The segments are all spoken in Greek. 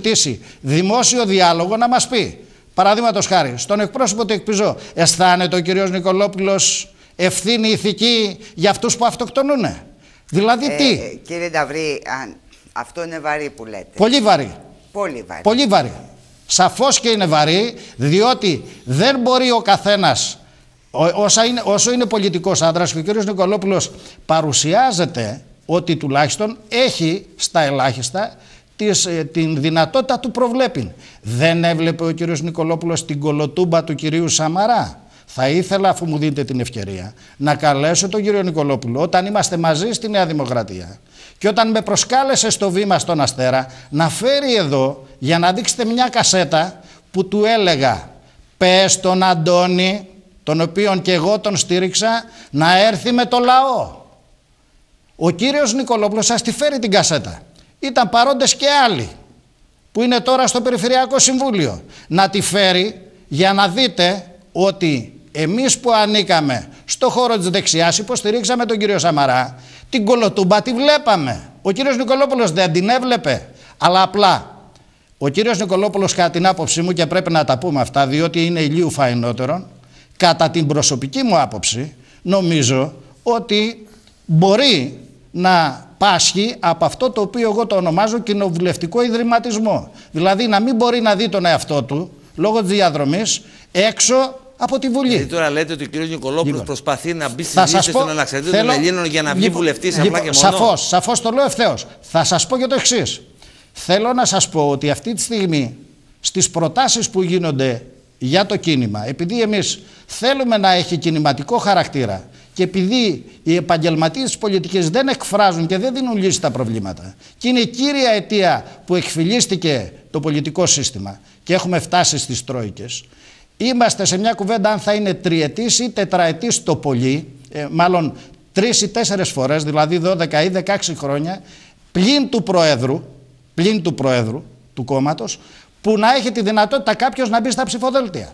ζητήσει δημόσιο διάλογο να μας πει. Παραδείγματος χάρη, στον εκπρόσωπο του ΕΚΠΙΖΟ, αισθάνεται ο κύριος Νικολόπουλος ευθύνη ηθική για αυτούς που αυτοκτονούνε? Δηλαδή τι? Κύριε Νταυρή, αυτό είναι βαρύ που λέτε. Πολύ βαρύ. Πολύ βαρύ. Πολύ βαρύ. Σαφώς και είναι βαρύ, διότι δεν μπορεί ο καθένας, όσο είναι πολιτικός άντρας, και ο κύριος Νικολόπουλος παρουσιάζεται ότι τουλάχιστον έχει στα ελάχιστα την δυνατότητα του προβλέπει. Δεν έβλεπε ο κύριος Νικολόπουλος την κολοτούμπα του κυρίου Σαμαρά? Θα ήθελα, αφού μου δίνετε την ευκαιρία, να καλέσω τον κύριο Νικολόπουλο όταν είμαστε μαζί στη Νέα Δημοκρατία και όταν με προσκάλεσε στο βήμα στον Αστέρα, να φέρει εδώ για να δείξετε μια κασέτα που του έλεγα: πες τον Αντώνη, τον οποίον και εγώ τον στήριξα, να έρθει με το λαό. Ο κύριος Νικολόπουλος σας τη φέρει την κασέτα. Ήταν παρόντες και άλλοι που είναι τώρα στο Περιφερειακό Συμβούλιο. Να τη φέρει για να δείτε ότι εμείς που ανήκαμε στο χώρο της δεξιάς, υποστηρίξαμε τον κύριο Σαμαρά, την κολοτούμπα τη βλέπαμε. Ο κύριος Νικολόπουλος δεν την έβλεπε? Αλλά απλά ο κύριος Νικολόπουλος, κατά την άποψή μου, και πρέπει να τα πούμε αυτά διότι είναι ηλίου φαϊνότερον, κατά την προσωπική μου άποψη, νομίζω ότι μπορεί να πάσχει από αυτό το οποίο εγώ το ονομάζω κοινοβουλευτικό ιδρυματισμό. Δηλαδή να μην μπορεί να δει τον εαυτό του λόγω της διαδρομής έξω από τη Βουλή. Δηλαδή τώρα λέτε ότι ο κ. Νικολόπουλος προσπαθεί να μπει στις λίστες των αναξαρτήτων των Ελλήνων για να βγει βουλευτής απλά και μόνο? Σαφώς το λέω ευθέως. Θα σας πω και το εξής. Θέλω να σας πω ότι αυτή τη στιγμή στις προτάσεις που γίνονται για το κίνημα, επειδή εμείς θέλουμε να έχει κινηματικό χαρακτήρα και επειδή οι επαγγελματίες της πολιτικής δεν εκφράζουν και δεν δίνουν λύση στα προβλήματα, και είναι η κύρια αιτία που εκφυλίστηκε το πολιτικό σύστημα και έχουμε φτάσει στις τρόικες, είμαστε σε μια κουβέντα αν θα είναι τριετής ή τετραετής το πολύ, μάλλον 3 ή 4 φορές, δηλαδή 12 ή 16 χρόνια, πλην του Προέδρου του κόμματος, που να έχει τη δυνατότητα κάποιος να μπει στα ψηφοδέλτια.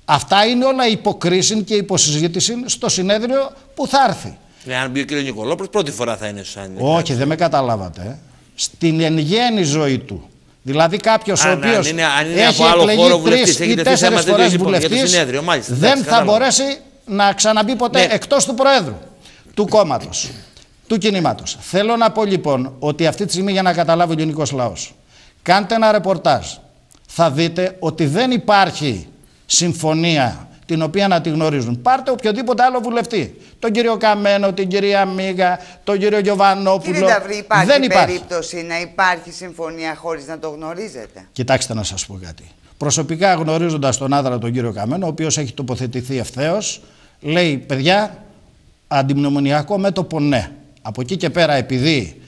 Αυτά είναι όλα υποκρίση και υποσυζήτηση στο συνέδριο που θα έρθει. Αν μπει ο κ. Νικολόπουλος, πρώτη φορά θα είναι σαν. Όχι, δεν με καταλάβατε. Στην εν γέννη ζωή του. Δηλαδή κάποιος ο οποίος έχει εκλεγεί 3 ή 4 φορές βουλευτής, δεν θα μπορέσει να ξαναμπεί ποτέ εκτός του Προέδρου του κόμματος, του κινήματος. Θέλω να πω λοιπόν ότι αυτή τη στιγμή, για να καταλάβει ο ελληνικός λαός, κάντε ένα ρεπορτάζ, θα δείτε ότι δεν υπάρχει συμφωνία την οποία να τη γνωρίζουν. Πάρτε οποιοδήποτε άλλο βουλευτή. Τον κύριο Καμένο, την κυρία Μίγα, τον κύριο Γιωβανόπουλο. Κύριε Νταυρή, υπάρχει περίπτωση να υπάρχει συμφωνία χωρίς να το γνωρίζετε? Κοιτάξτε να σας πω κάτι. Προσωπικά, γνωρίζοντας τον άντρα τον κύριο Καμένο, ο οποίος έχει τοποθετηθεί ευθέως, λέει: παιδιά, αντιμνημονιακό μέτωπο ναι. Από εκεί και πέρα, επειδή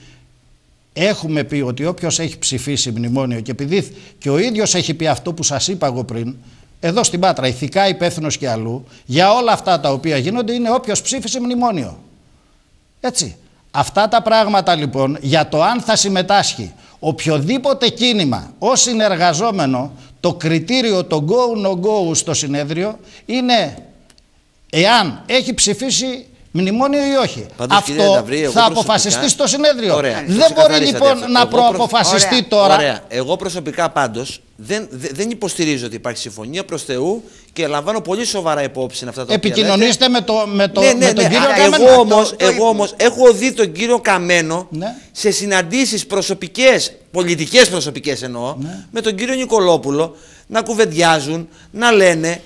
έχουμε πει ότι όποιος έχει ψηφίσει μνημόνιο και επειδή και ο ίδιος έχει πει αυτό που σας είπα εγώ πριν, εδώ στην Πάτρα, ηθικά υπεύθυνος και αλλού, για όλα αυτά τα οποία γίνονται, είναι όποιος ψήφισε μνημόνιο. Έτσι. Αυτά τα πράγματα λοιπόν, για το αν θα συμμετάσχει οποιοδήποτε κίνημα ως συνεργαζόμενο, το κριτήριο, το go-no-go στο συνέδριο είναι εάν έχει ψηφίσει μνημόνιο ή όχι. Πάντως, αυτό Νταυρή, θα αποφασιστεί στο συνέδριο. Ωραία, δεν μπορεί λοιπόν να προαποφασιστεί τώρα. Ωραία. Εγώ προσωπικά πάντως δεν υποστηρίζω ότι υπάρχει συμφωνία προς Θεού και λαμβάνω πολύ σοβαρά υπόψη αυτά τα οποία επικοινωνήστε με τον κύριο Καμένο. Εγώ όμως έχω δει τον κύριο Καμένο σε συναντήσεις προσωπικές, πολιτικές προσωπικές εννοώ, με τον κύριο Νικολόπουλο να κουβεντιάζουν, να λένε,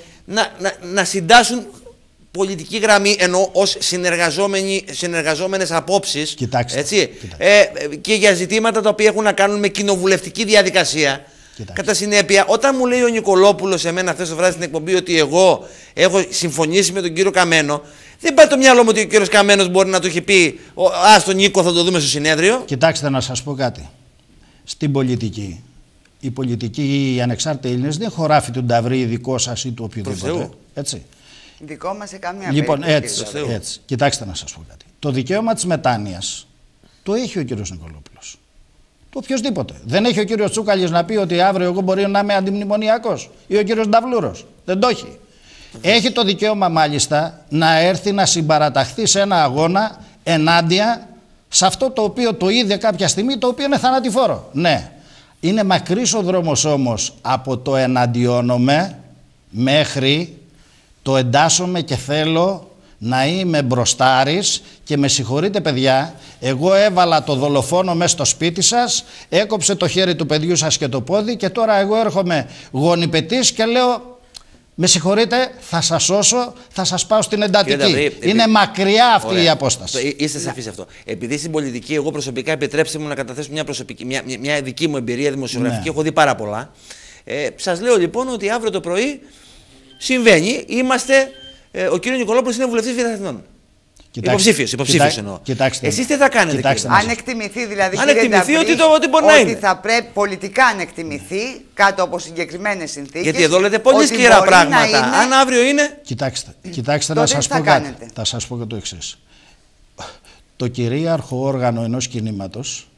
να συντάσσουν πολιτική γραμμή, ενώ ως συνεργαζόμενες απόψεις. Κοιτάξτε, και για ζητήματα τα οποία έχουν να κάνουν με κοινοβουλευτική διαδικασία. Κατά συνέπεια, όταν μου λέει ο Νικολόπουλος εμένα χθες το βράδυ στην εκπομπή ότι εγώ έχω συμφωνήσει με τον κύριο Καμένο, δεν πάει το μυαλό μου ότι ο κύριος Καμένος μπορεί να του έχει πει στον Νίκο θα το δούμε στο συνέδριο. Κοιτάξτε να σας πω κάτι. Στην πολιτική, οι ανεξάρτητοι Έλληνες δεν χωράφει του Νταυρή δικό σας ή του οποιοδήποτε. Έτσι. Δικό μας σε καμία λοιπόν, περίπτωση. έτσι. Κοιτάξτε να σας πω κάτι. Το δικαίωμα της μετάνοιας το έχει ο κύριος Νικολόπουλος. Το οποιοσδήποτε. Δεν έχει ο κύριος Τσούκαλης να πει ότι αύριο εγώ μπορεί να είμαι αντιμνημονιακός ή ο κύριος Νταβλούρος. Δεν το έχει. Έχει το δικαίωμα μάλιστα να έρθει να συμπαραταχθεί σε ένα αγώνα ενάντια σε αυτό το οποίο το είδε κάποια στιγμή, το οποίο είναι θανατηφόρο. Ναι. Είναι μακρύς ο δρόμος όμως από το εναντιώνομαι μέχρι το εντάσσομαι και θέλω να είμαι μπροστάρης και με συγχωρείτε παιδιά, εγώ έβαλα το δολοφόνο μέσα στο σπίτι σας, έκοψε το χέρι του παιδιού σας και το πόδι και τώρα εγώ έρχομαι γονιπετής και λέω με συγχωρείτε, θα σας σώσω, θα σας πάω στην εντατική. Είναι μακριά αυτή η απόσταση. Είστε σαφείς αυτό. Επειδή στην πολιτική, εγώ προσωπικά, επιτρέψτε μου να καταθέσω μια δική μου εμπειρία δημοσιογραφική, έχω δει πάρα πολλά. Σας λέω λοιπόν ότι αύριο το πρωί συμβαίνει, ο κύριος Νικολόπουλος είναι βουλευτής Β' Αθηνών. Υποψήφιος εννοώ. Εσείς τι θα κάνετε? Αν εκτιμηθεί δηλαδή, αν εκτιμηθεί ότι μπορεί να είναι. Ότι θα πρέπει πολιτικά να εκτιμηθεί κάτω από συγκεκριμένες συνθήκες. Γιατί εδώ λέτε πολύ σκληρά πράγματα. Αν αύριο είναι. Κοιτάξτε να σας πω κάτι. Θα σας πω και το εξής. Το κυρίαρχο όργανο ενός κινήματος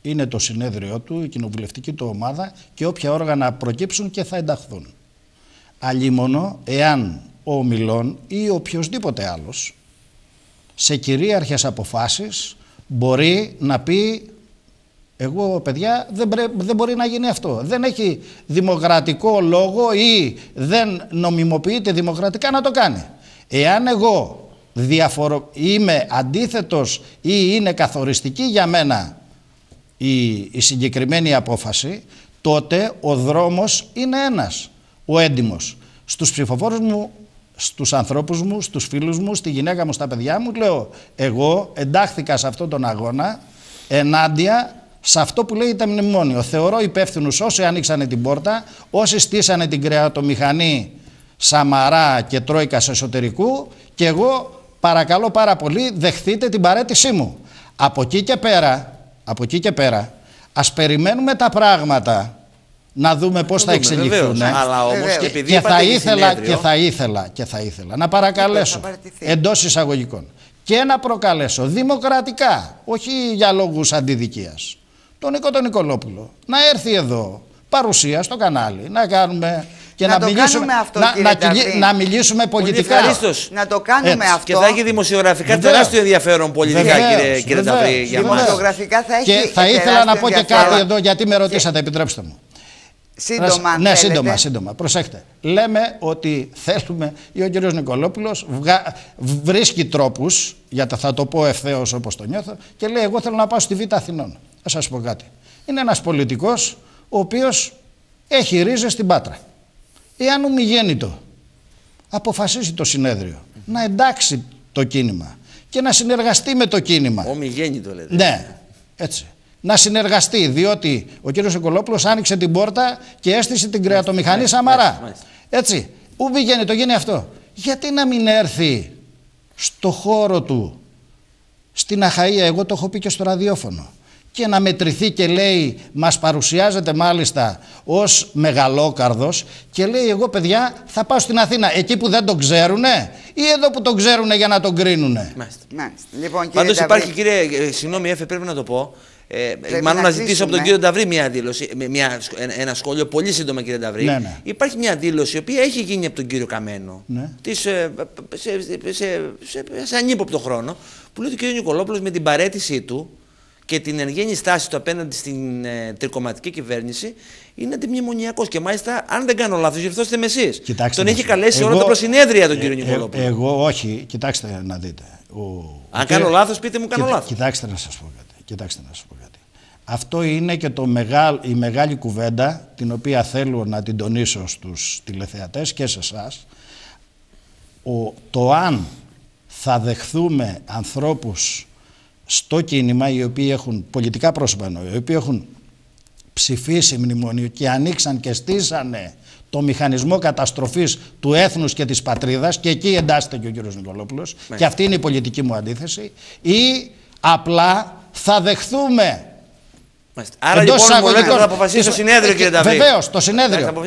είναι το συνέδριό του, η κοινοβουλευτική του ομάδα και όποια όργανα προκύψουν και θα ενταχθούν. Αλλήμωνο εάν ο ομιλών ή οποιοσδήποτε άλλος σε κυρίαρχες αποφάσεις μπορεί να πει εγώ παιδιά δεν μπορεί να γίνει αυτό. Δεν έχει δημοκρατικό λόγο ή δεν νομιμοποιείται δημοκρατικά να το κάνει. Εάν εγώ είμαι αντίθετος ή είναι καθοριστική για μένα η συγκεκριμένη απόφαση, τότε ο δρόμος είναι ένας, ο έντιμος. Στους ψηφοφόρους μου, στους ανθρώπους μου, στους φίλους μου, στη γυναίκα μου, στα παιδιά μου, λέω εγώ εντάχθηκα σε αυτόν τον αγώνα ενάντια σε αυτό που λέγεται μνημόνιο. Θεωρώ υπεύθυνους όσοι ανοίξανε την πόρτα, όσοι στήσανε την κρεατομηχανή Σαμαρά και Τρόικας εσωτερικού και εγώ παρακαλώ πάρα πολύ δεχτείτε την παραίτησή μου. Από εκεί και πέρα ας περιμένουμε τα πράγματα να δούμε πώς θα εξελιχθούν. Αλλά όμως και θα ήθελα να παρακαλέσω εντός εισαγωγικών και να προκαλέσω δημοκρατικά, όχι για λόγους αντιδικίας, τον Νίκο τον Νικολόπουλο να έρθει εδώ παρουσία στο κανάλι, να κάνουμε και να μιλήσουμε πολιτικά. Να το κάνουμε αυτό. Και θα έχει δημοσιογραφικά τεράστιο ενδιαφέρον πολιτικά, κύριε Νταβρή. Δημοσιογραφικά θα έχει. Και θα ήθελα να πω και κάτι εδώ, γιατί με ρωτήσατε, επιτρέψτε μου. Σύντομα, ναι, σύντομα. Προσέχτε. Λέμε ότι θέλουμε, ή ο κύριος Νικολόπουλος βρίσκει τρόπους, γιατί θα το πω ευθέως όπως το νιώθω, και λέει: εγώ θέλω να πάω στη Β' Αθηνών. Θα σας πω κάτι. Είναι ένας πολιτικός ο οποίος έχει ρίζες στην Πάτρα. Εάν ομιγέννητο αποφασίσει το συνέδριο να εντάξει το κίνημα και να συνεργαστεί με το κίνημα. Ομιγέννητο λέτε. Ναι, έτσι. Να συνεργαστεί, διότι ο κύριος Νικολόπουλος άνοιξε την πόρτα και έστησε την κρεατομηχανή Σαμαρά. Έτσι. Πού πηγαίνει, το γίνει αυτό. Γιατί να μην έρθει στο χώρο του, στην Αχαΐα, εγώ το έχω πει και στο ραδιόφωνο, και να μετρηθεί και λέει, μας παρουσιάζεται μάλιστα ως μεγαλόκαρδος και λέει εγώ παιδιά θα πάω στην Αθήνα, εκεί που δεν τον ξέρουνε ή εδώ που τον ξέρουνε για να τον κρίνουνε. Λοιπόν, πάντως υπάρχει κύριε, συγγνώμη Έφε, πρέπει να το πω, μάλλον να ζητήσω από τον κύριο Νταβρή μια δήλωση, ένα σχόλιο πολύ σύντομα κύριε Νταβρή. Ναι. Υπάρχει μια δήλωση η οποία έχει γίνει από τον κύριο Καμένο σε ανύποπτο χρόνο, που λέει ότι ο κύριος Νικολόπουλος με την παραίτησή του και την ενεργένη στάση του απέναντι στην τρικομματική κυβέρνηση είναι αντιμνημονιακός. Και μάλιστα, αν δεν κάνω λάθος, διορθώστε με εσείς. Τον έχει καλέσει όλα τα προσυνέδρια τον κύριο Νικολόπουλο. Εγώ όχι, κοιτάξτε να δείτε. Αν κάνω λάθος, πείτε μου κάνω λάθος. Κοιτάξτε να σας πω κάτι. Αυτό είναι και η μεγάλη κουβέντα, την οποία θέλω να την τονίσω στους τηλεθεατές και σε εσάς. Το αν θα δεχθούμε ανθρώπους στο κίνημα, οι οποίοι έχουν πολιτικά πρόσωπα, οι οποίοι έχουν ψηφίσει μνημόνιο και ανοίξαν και στήσανε το μηχανισμό καταστροφής του έθνους και της πατρίδας, και εκεί εντάσσεται και ο κύριος Νικολόπουλος, και αυτή είναι η πολιτική μου αντίθεση, ή απλά θα δεχθούμε. Άρα λοιπόν θα αποφασίσει το συνέδριο, κύριε Νταβρή. Βεβαίως, το συνέδριο.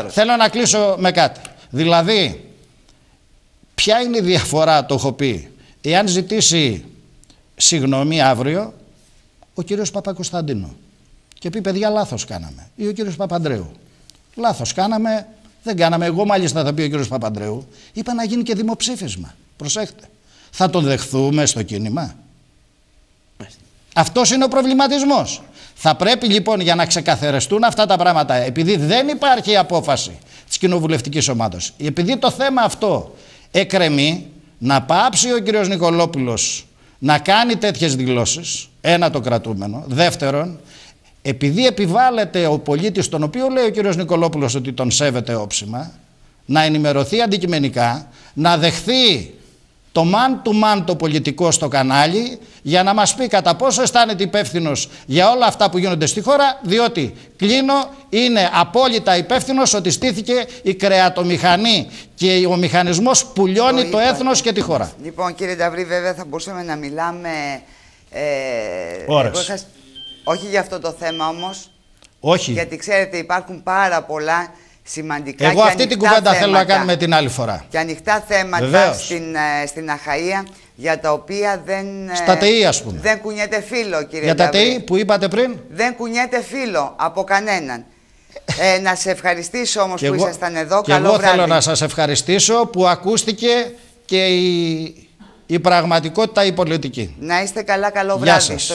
Θέλω να κλείσω με κάτι. Δηλαδή, ποια είναι η διαφορά, το έχω πει, εάν ζητήσει συγγνώμη αύριο ο κύριος Παπακοσταντίνου και πει παιδιά λάθος κάναμε, ή ο κύριος Παπαντρέου λάθος κάναμε, δεν κάναμε, εγώ μάλιστα θα πει ο κύριος Παπαντρέου, είπα να γίνει και δημοψήφισμα, προσέχτε, θα τον δεχθούμε στο κίνημα? Αυτός είναι ο προβληματισμός. Θα πρέπει λοιπόν, για να ξεκαθαριστούν αυτά τα πράγματα, επειδή δεν υπάρχει απόφαση της κοινοβουλευτικής ομάδας, επειδή το θέμα αυτό εκκρεμεί, να πάψει ο κύριος Νικολόπουλος να κάνει τέτοιες δηλώσεις, ένα το κρατούμενο. Δεύτερον, επειδή επιβάλλεται ο πολίτης, τον οποίο λέει ο κύριος Νικολόπουλος ότι τον σέβεται όψιμα, να ενημερωθεί αντικειμενικά, να δεχθεί το man to man το πολιτικό στο κανάλι, για να μας πει κατά πόσο αισθάνεται υπεύθυνος για όλα αυτά που γίνονται στη χώρα, διότι κλείνω, είναι απόλυτα υπεύθυνος ότι στήθηκε η κρεατομηχανή και ο μηχανισμός που λιώνει το έθνος και τη χώρα. Λοιπόν, κύριε Νταυρή, βέβαια θα μπορούσαμε να μιλάμε ώρες. Όχι για αυτό το θέμα όμως. Όχι. Γιατί ξέρετε, υπάρχουν πάρα πολλά σημαντικά. Εγώ αυτή την κουβέντα θέλω να κάνουμε την άλλη φορά. Και ανοιχτά θέματα στην Αχαΐα, για τα οποία δεν. Στα ΤΕΗ, ας πούμε. Δεν κουνιέται φύλλο, κύριε Για τα Νταυρή. ΤΕΗ που είπατε πριν. Δεν κουνιέται φύλλο από κανέναν. Να σε ευχαριστήσω όμως που ήσασταν εδώ. Και εγώ θέλω να σας ευχαριστήσω που ακούστηκε και η πραγματικότητα η πολιτική. Να είστε καλά, καλό βράδυ. Γεια σας.